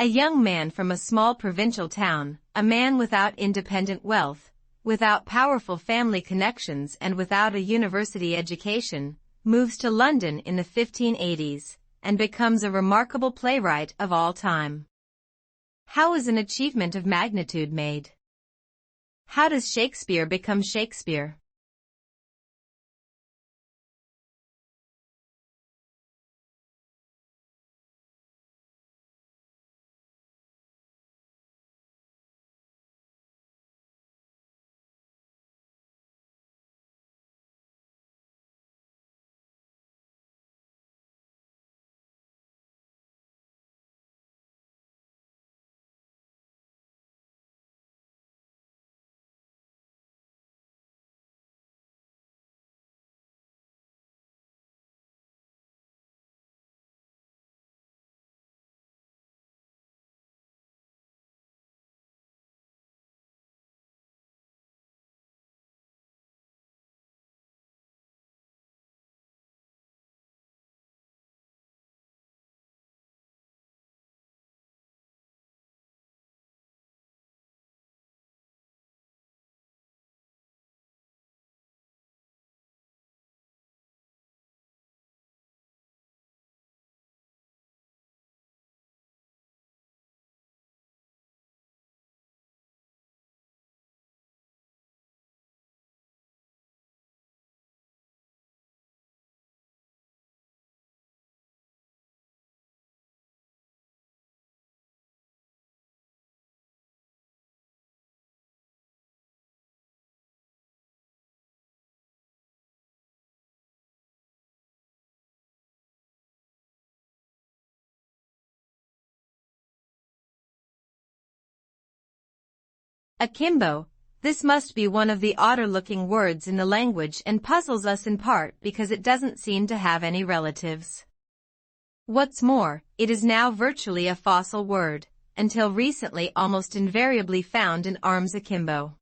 A young man from a small provincial town, a man without independent wealth, without powerful family connections and without a university education, moves to London in the 1580s and becomes a remarkable playwright of all time. How is an achievement of magnitude made? How does Shakespeare become Shakespeare? Akimbo. This must be one of the odder-looking words in the language and puzzles us in part because it doesn't seem to have any relatives. What's more, it is now virtually a fossil word, until recently almost invariably found in arms akimbo.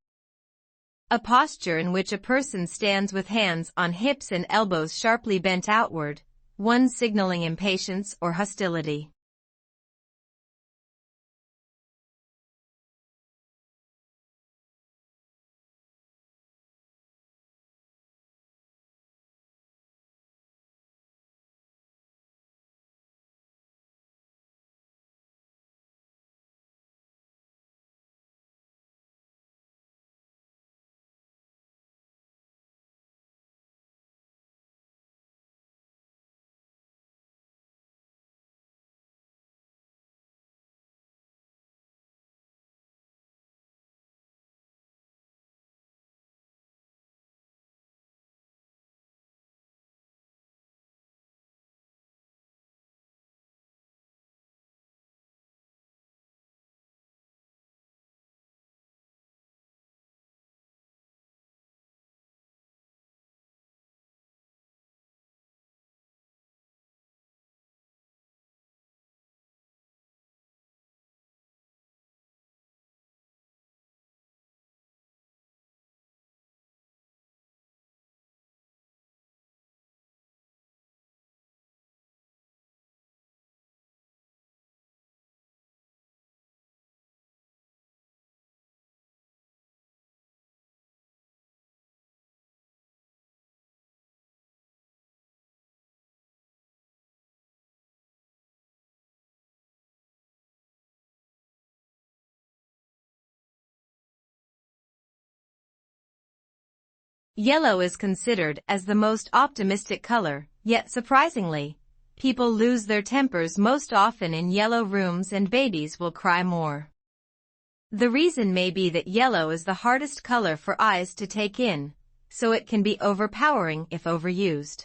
A posture in which a person stands with hands on hips and elbows sharply bent outward, one signaling impatience or hostility. Yellow is considered as the most optimistic color, yet surprisingly, people lose their tempers most often in yellow rooms and babies will cry more. The reason may be that yellow is the hardest color for eyes to take in, so it can be overpowering if overused.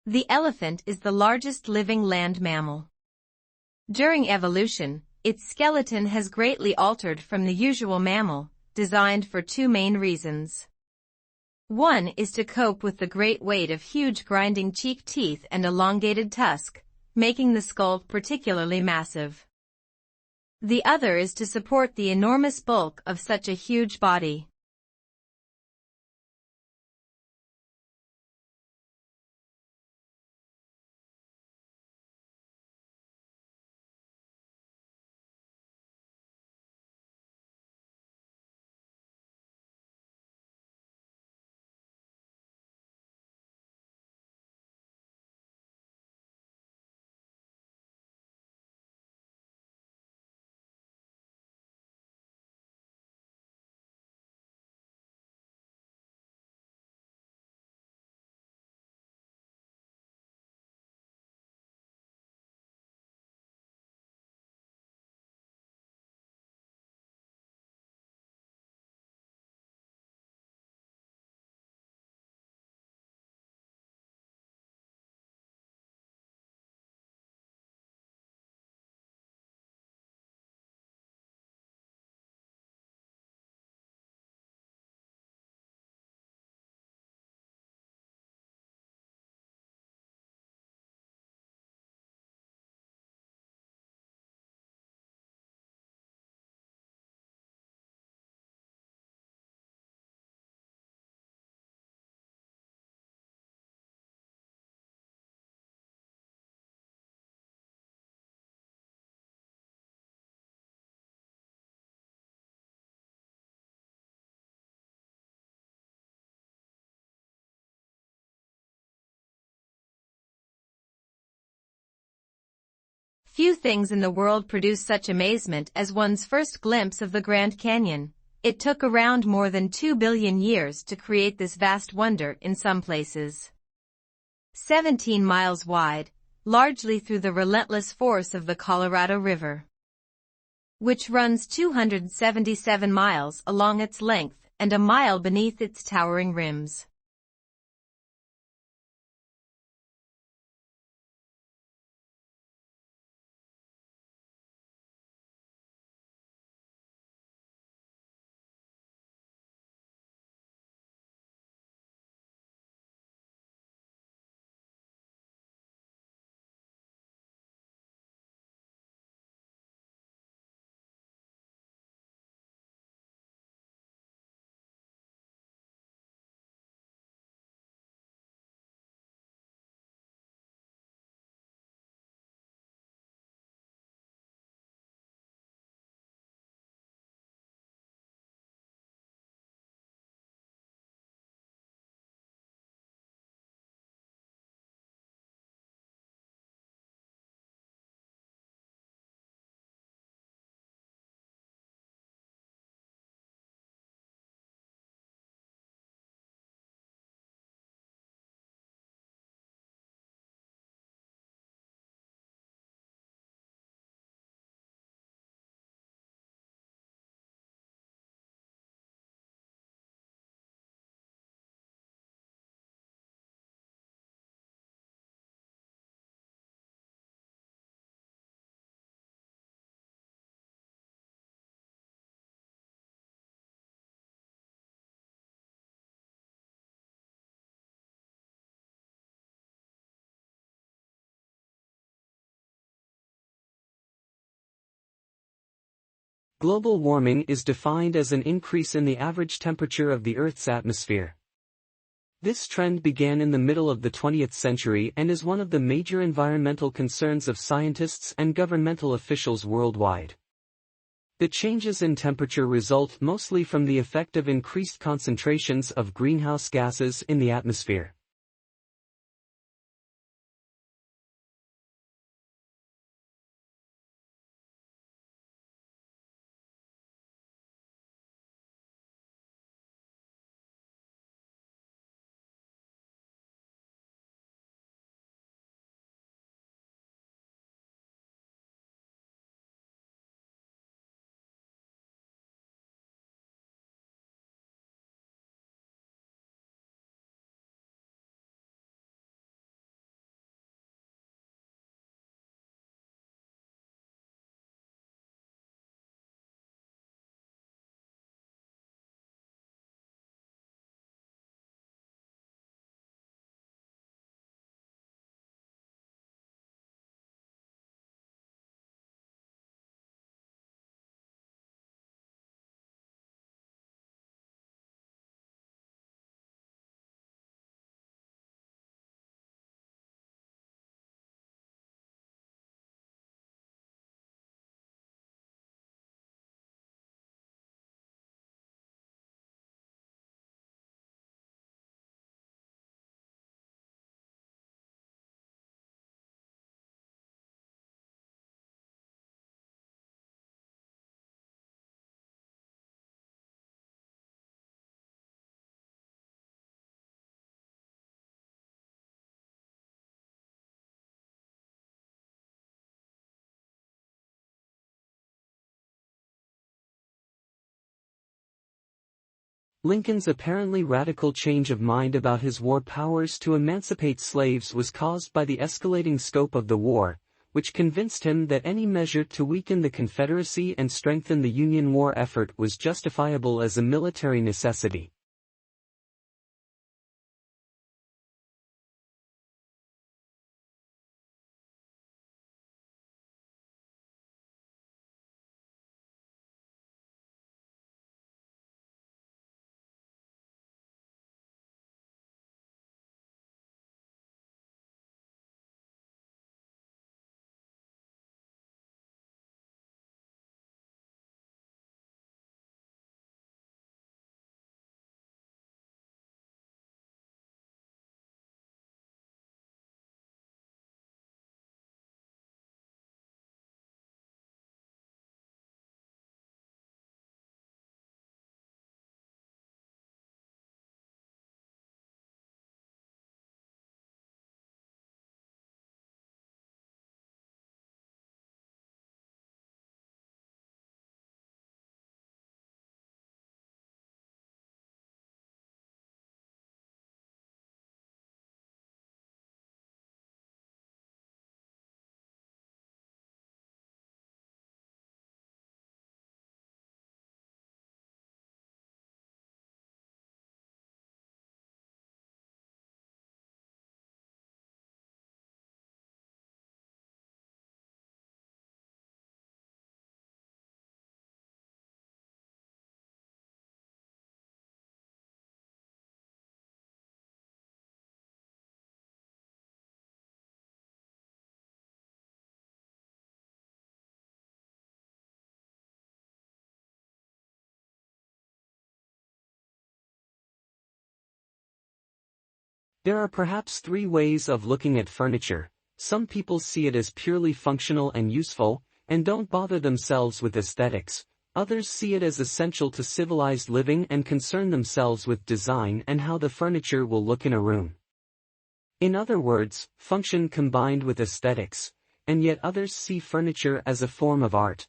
The elephant is the largest living land mammal. During evolution, its skeleton has greatly altered from the usual mammal, designed for two main reasons. One is to cope with the great weight of huge grinding cheek teeth and elongated tusk, making the skull particularly massive. The other is to support the enormous bulk of such a huge body. Few things in the world produce such amazement as one's first glimpse of the Grand Canyon. It took around more than 2 billion years to create this vast wonder in some places. 17 miles wide, largely through the relentless force of the Colorado River, which runs 277 miles along its length and a mile beneath its towering rims. Global warming is defined as an increase in the average temperature of the Earth's atmosphere. This trend began in the middle of the 20th century and is one of the major environmental concerns of scientists and governmental officials worldwide. The changes in temperature result mostly from the effect of increased concentrations of greenhouse gases in the atmosphere. Lincoln's apparently radical change of mind about his war powers to emancipate slaves was caused by the escalating scope of the war, which convinced him that any measure to weaken the Confederacy and strengthen the Union war effort was justifiable as a military necessity. There are perhaps three ways of looking at furniture. Some people see it as purely functional and useful, and don't bother themselves with aesthetics. Others see it as essential to civilized living and concern themselves with design and how the furniture will look in a room. In other words, function combined with aesthetics, and yet others see furniture as a form of art.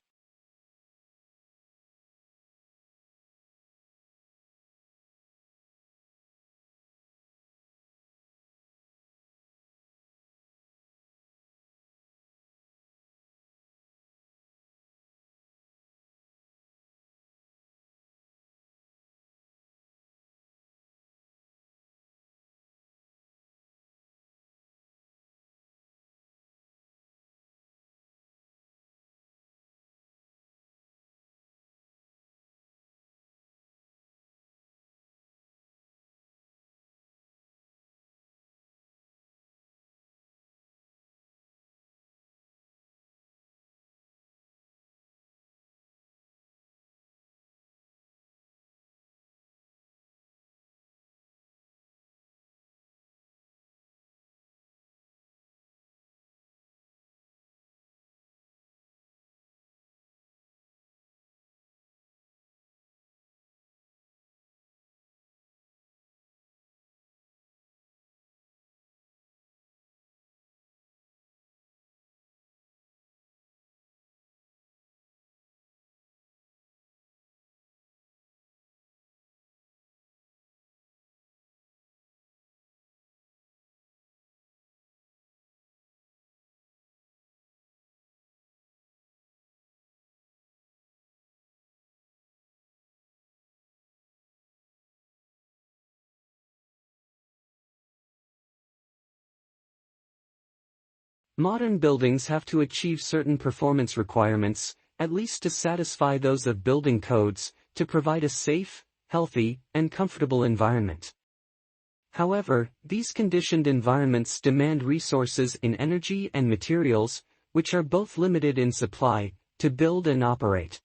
Modern buildings have to achieve certain performance requirements, at least to satisfy those of building codes, to provide a safe, healthy, and comfortable environment. However, these conditioned environments demand resources in energy and materials, which are both limited in supply, to build and operate.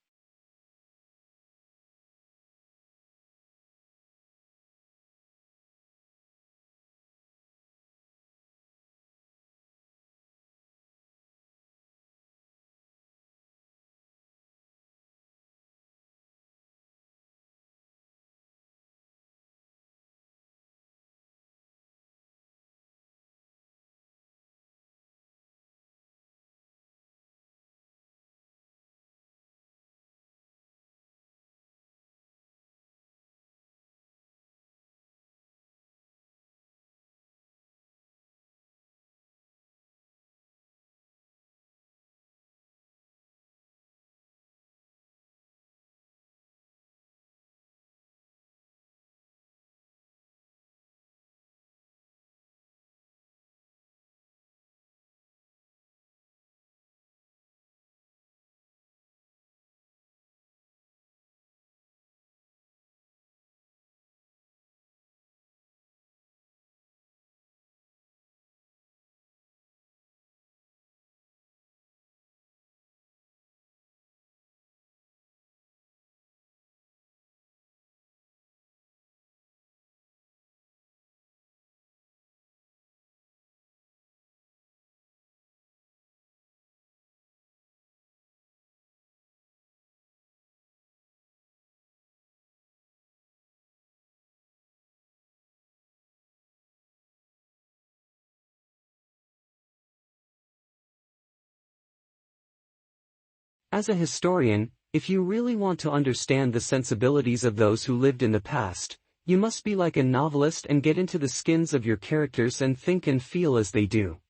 As a historian, if you really want to understand the sensibilities of those who lived in the past, you must be like a novelist and get into the skins of your characters and think and feel as they do.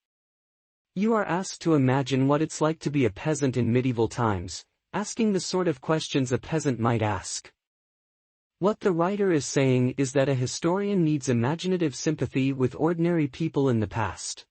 You are asked to imagine what it's like to be a peasant in medieval times, asking the sort of questions a peasant might ask. What the writer is saying is that a historian needs imaginative sympathy with ordinary people in the past.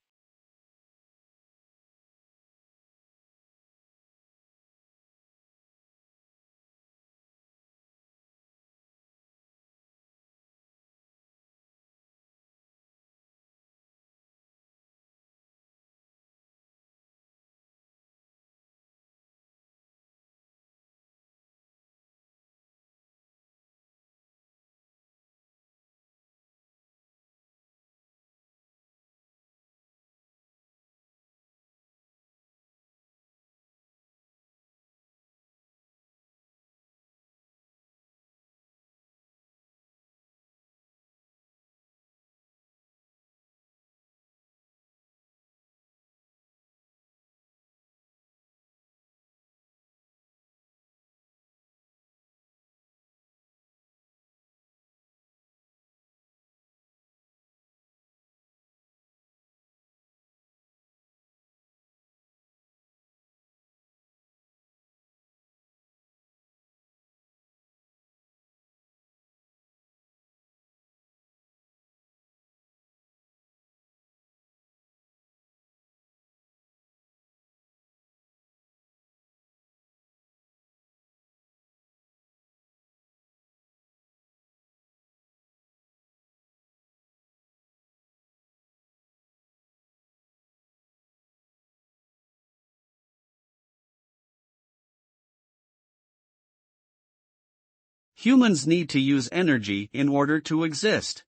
Humans need to use energy in order to exist.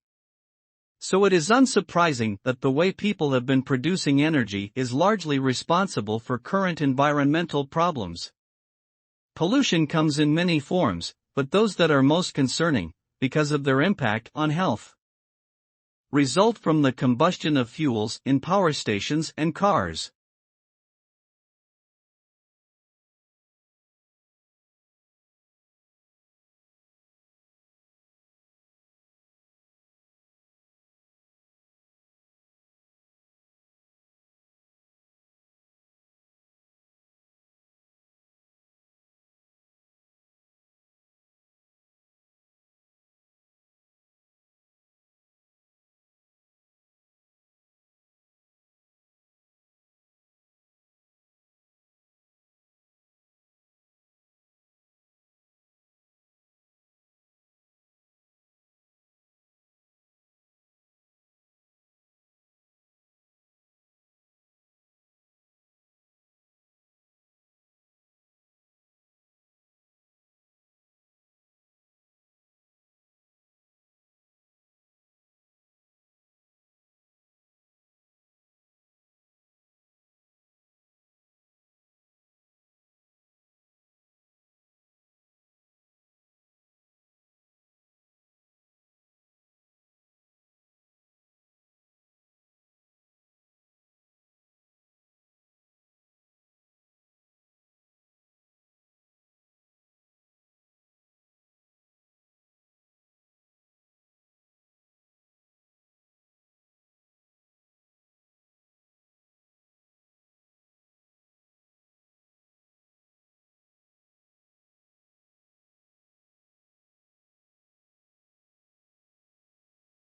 So it is unsurprising that the way people have been producing energy is largely responsible for current environmental problems. Pollution comes in many forms, but those that are most concerning, because of their impact on health, result from the combustion of fuels in power stations and cars.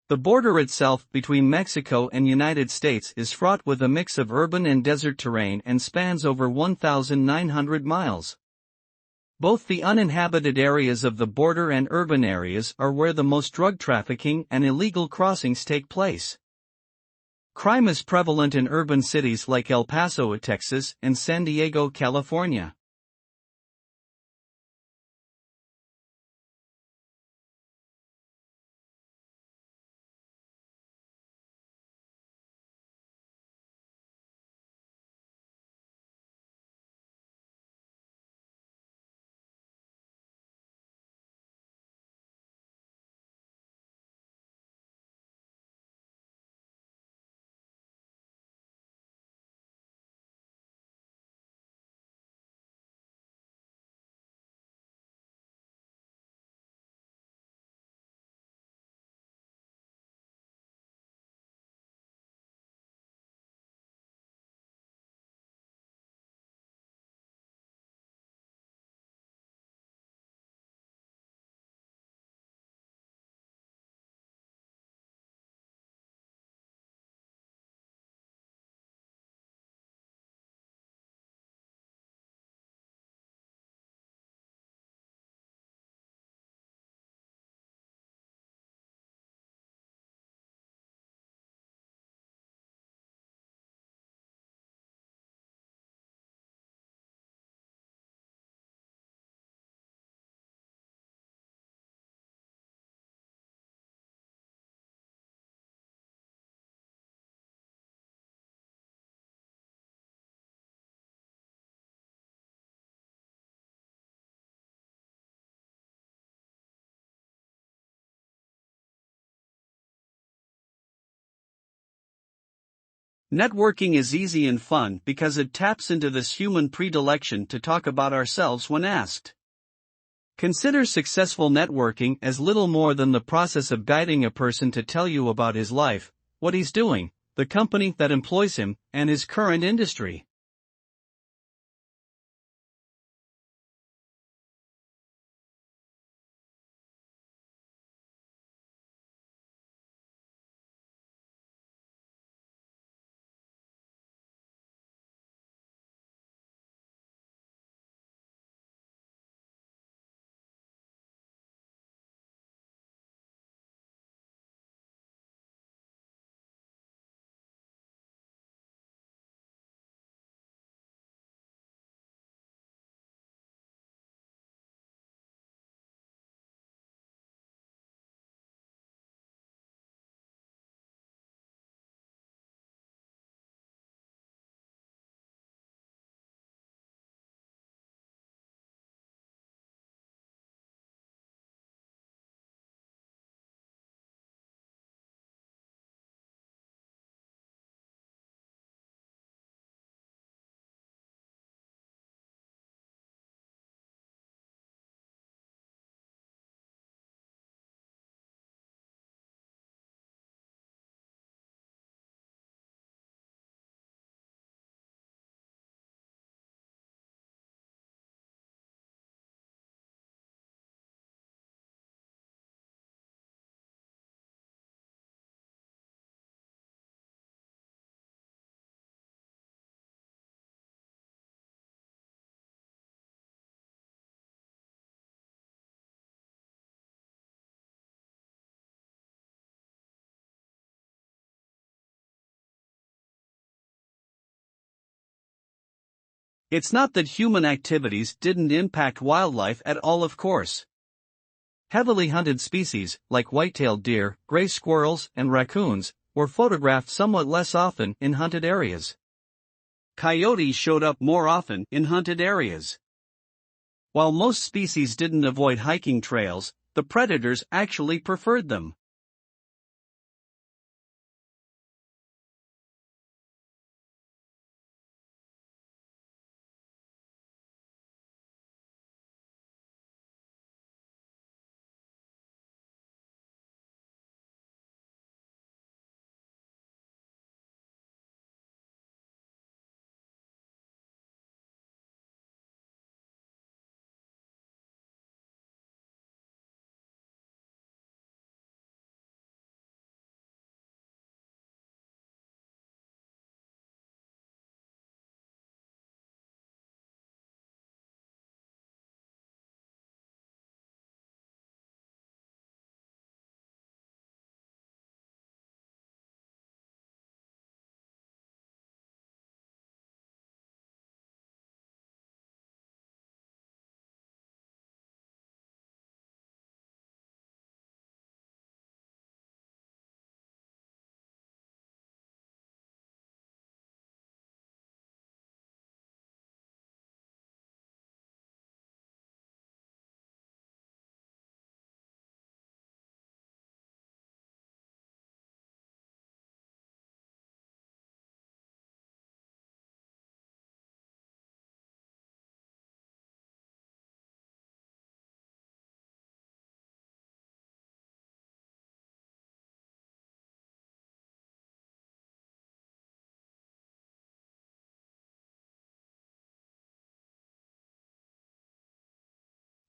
The border itself between Mexico and United States is fraught with a mix of urban and desert terrain and spans over 1,900 miles. Both the uninhabited areas of the border and urban areas are where the most drug trafficking and illegal crossings take place. Crime is prevalent in urban cities like El Paso, Texas, and San Diego, California. Networking is easy and fun because it taps into this human predilection to talk about ourselves when asked. Consider successful networking as little more than the process of guiding a person to tell you about his life, what he's doing, the company that employs him, and his current industry. It's not that human activities didn't impact wildlife at all, of course. Heavily hunted species, like white-tailed deer, gray squirrels, and raccoons, were photographed somewhat less often in hunted areas. Coyotes showed up more often in hunted areas. While most species didn't avoid hiking trails, the predators actually preferred them.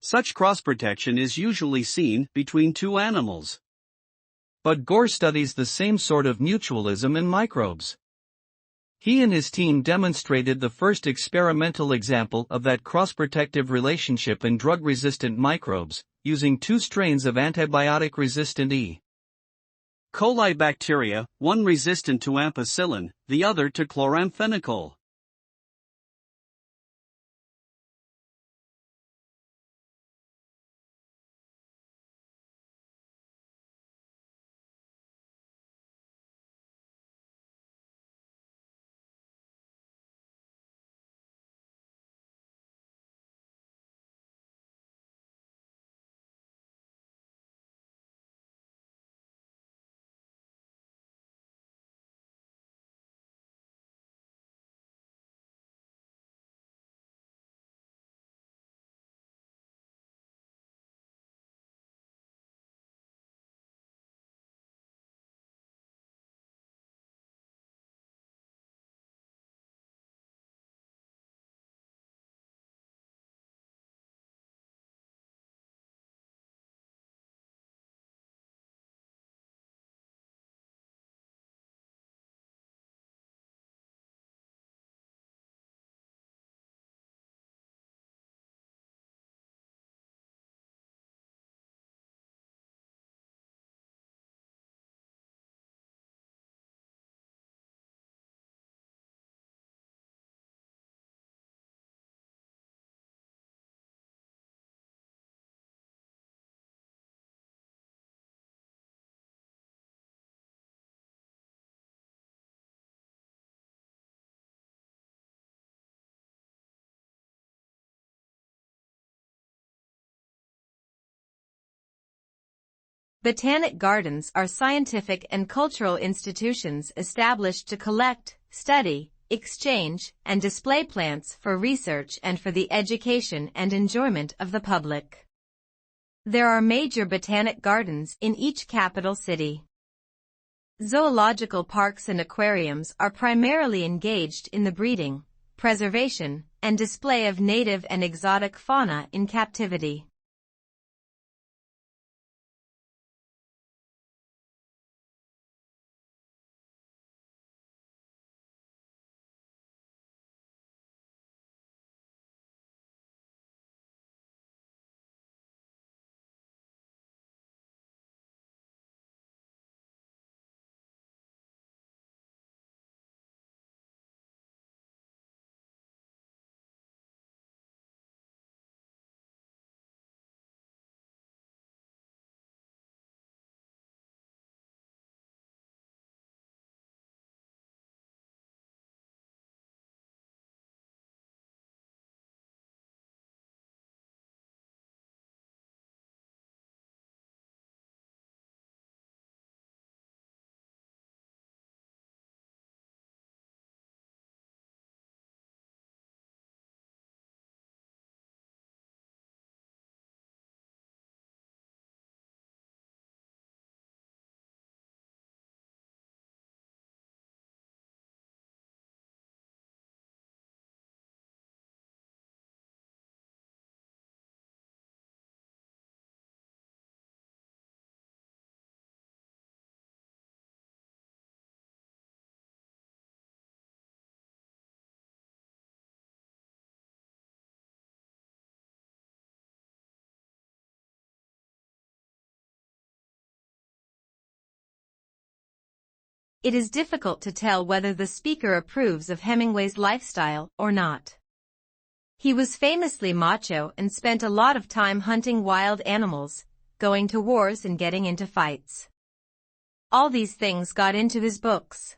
Such cross-protection is usually seen between two animals. But Gore studies the same sort of mutualism in microbes. He and his team demonstrated the first experimental example of that cross-protective relationship in drug-resistant microbes, using two strains of antibiotic-resistant E. coli bacteria, one resistant to ampicillin, the other to chloramphenicol. Botanic gardens are scientific and cultural institutions established to collect, study, exchange, and display plants for research and for the education and enjoyment of the public. There are major botanic gardens in each capital city. Zoological parks and aquariums are primarily engaged in the breeding, preservation, and display of native and exotic fauna in captivity. It is difficult to tell whether the speaker approves of Hemingway's lifestyle or not. He was famously macho and spent a lot of time hunting wild animals, going to wars and getting into fights. All these things got into his books.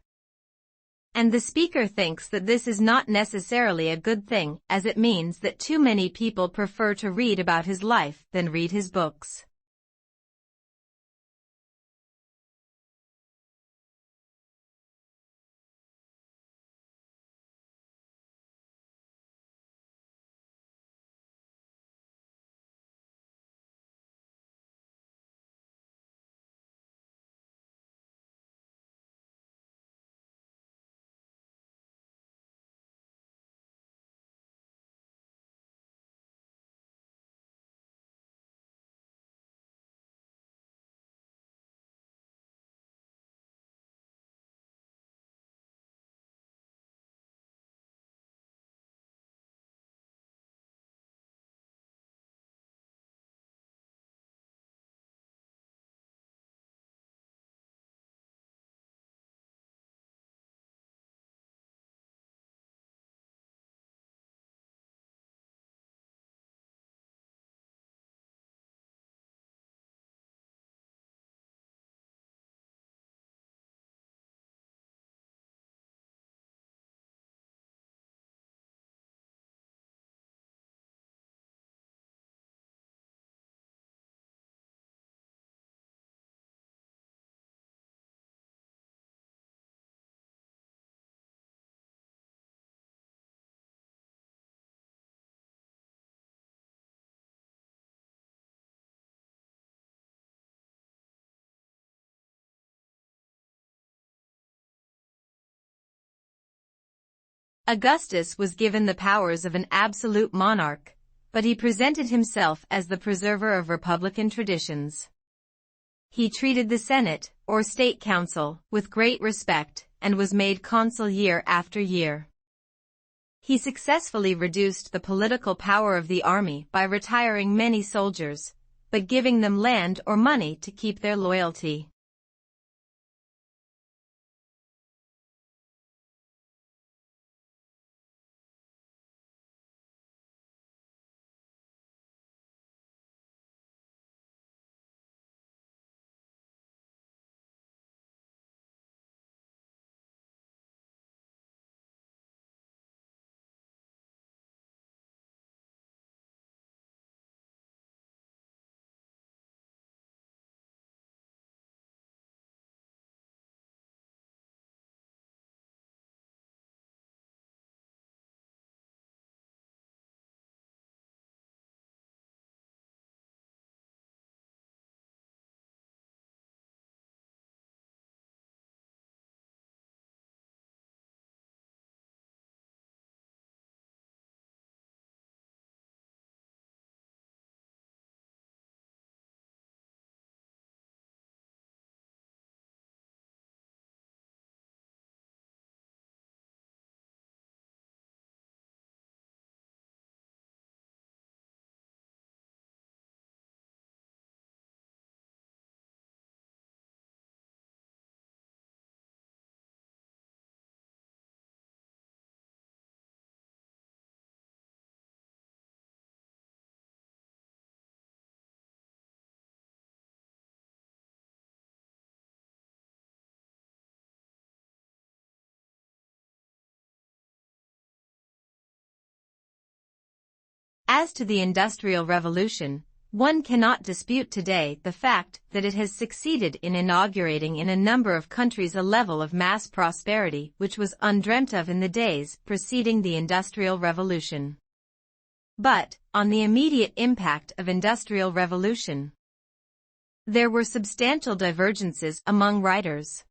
And the speaker thinks that this is not necessarily a good thing, as it means that too many people prefer to read about his life than read his books. Augustus was given the powers of an absolute monarch, but he presented himself as the preserver of republican traditions. He treated the Senate, or State Council, with great respect, and was made consul year after year. He successfully reduced the political power of the army by retiring many soldiers, but giving them land or money to keep their loyalty. As to the Industrial Revolution, one cannot dispute today the fact that it has succeeded in inaugurating in a number of countries a level of mass prosperity which was undreamt of in the days preceding the Industrial Revolution. But, on the immediate impact of Industrial Revolution, there were substantial divergences among writers.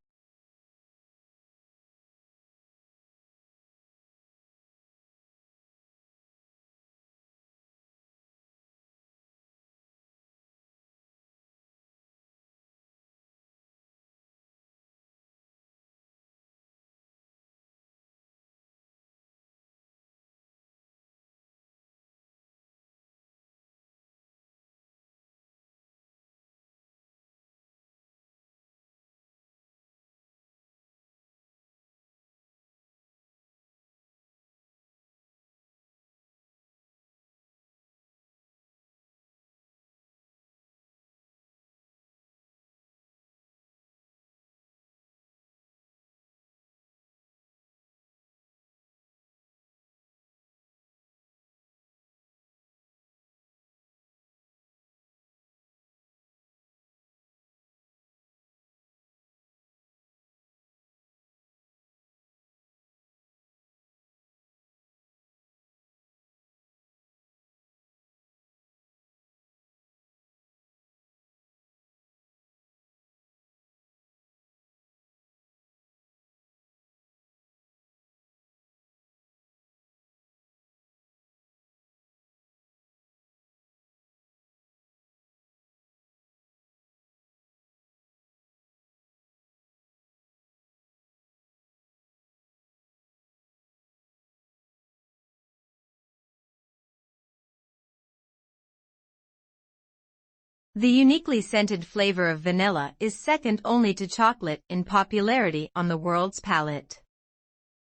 The uniquely scented flavor of vanilla is second only to chocolate in popularity on the world's palate.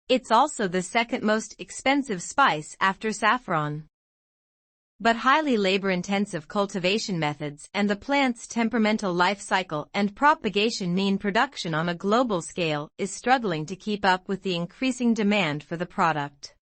It's also the second most expensive spice after saffron. But highly labor-intensive cultivation methods and the plant's temperamental life cycle and propagation mean production on a global scale is struggling to keep up with the increasing demand for the product.